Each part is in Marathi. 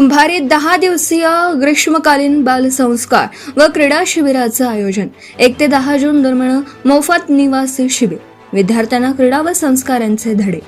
कुंभारीत 10 दिवसीय ग्रीष्मकालीन बालसंस्कार व क्रीडा शिबिराचं आयोजन 1 ते 10 जून दरम्यान मोफत निवासी शिबिर. विद्यार्थ्यांना क्रीडा व संस्कारांचे धडे.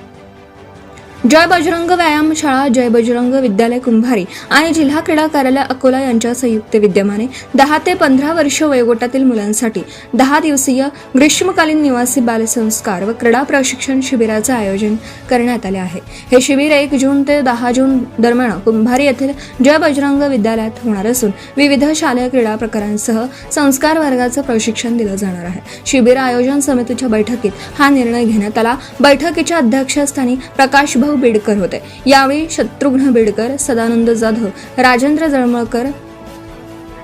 जय बजरंग व्यायामशाळा, जय बजरंग विद्यालय कुंभारी आणि जिल्हा क्रीडा कार्यालय अकोला यांच्या संयुक्त विद्यमाने 10 ते 15 वर्ष वयोगटातील मुलांसाठी 10 दिवसीय ग्रीष्मकालीन निवासी बालसंस्कार व क्रीडा प्रशिक्षण शिबिराचे आयोजन करण्यात आले आहे. हे शिबिर 1 जून ते 10 जून दरम्यान कुंभारी येथील जय बजरंग विद्यालयात होणार असून विविध शालेय क्रीडा प्रकारांसह संस्कार वर्गाचं प्रशिक्षण दिलं जाणार आहे. शिबिर आयोजन समितीच्या बैठकीत हा निर्णय घेण्यात आला. बैठकीच्या अध्यक्षस्थानी प्रकाश बेडकर होते. यावेळी शत्रुघ्न बेडकर, सदानंद जाधव, राजेंद्र जळमळकर,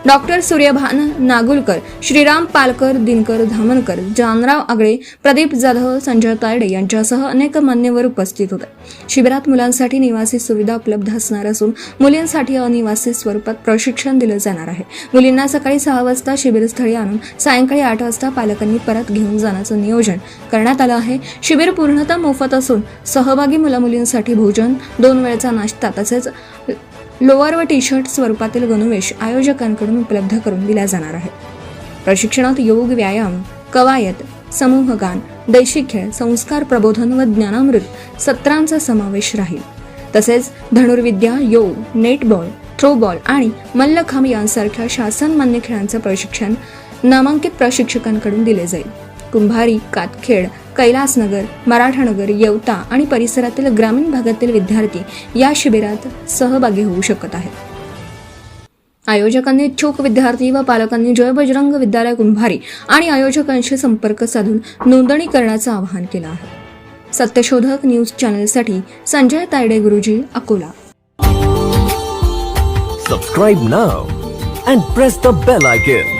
डॉक्टर सूर्यभान नागुलकर, श्रीराम पालकर, दिनकर धामणकर, जानराव आगळे, प्रदीप जाधव, संजय तायडे यांच्यासह अनेक मान्यवर उपस्थित होते. शिबिरात मुलांसाठी निवासी सुविधा उपलब्ध असणार असून मुलींसाठी अनिवासी स्वरूपात प्रशिक्षण दिलं जाणार आहे. मुलींना सकाळी 6 वाजता शिबिरस्थळी आणून सायंकाळी 8 वाजता पालकांनी परत घेऊन जाण्याचं नियोजन करण्यात आलं आहे. शिबिर पूर्णतः मोफत असून सहभागी मुलामुलींसाठी भोजन, 2 वेळचा नाश्ता तसेच लोअर व टी शर्ट स्वरूपातील गणवेश आयोजकांकडून उपलब्ध करून दिला जाणार आहे. प्रशिक्षणात योग, व्यायाम, कवायत, समूह गान, देशी खेळ, संस्कार प्रबोधन व ज्ञानामृत सत्रांचा समावेश राहील. तसेच धनुर्विद्या, योग, नेटबॉल, थ्रोबॉल आणि मल्लखांब यांसारख्या शासनमान्य खेळांचं प्रशिक्षण नामांकित प्रशिक्षकांकडून दिले जाईल. कुंभारी, कातखेड, कैलासनगर, मराठानगर, येवता आणि परिसरातील ग्रामीण भागातील विद्यार्थी या शिबिरात सहभागी होऊ शकत आहेत. आयोजकांनी इच्छुक विद्यार्थी व पालकांनी जय बजरंग विद्यालय कुंभारी आणि आयोजकांशी संपर्क साधून नोंदणी करण्याचं आवाहन केलं आहे. सत्यशोधक न्यूज चॅनलसाठी संजय तायडे गुरुजी, Akola. Subscribe now and press the bell icon.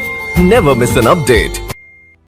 Never miss an update.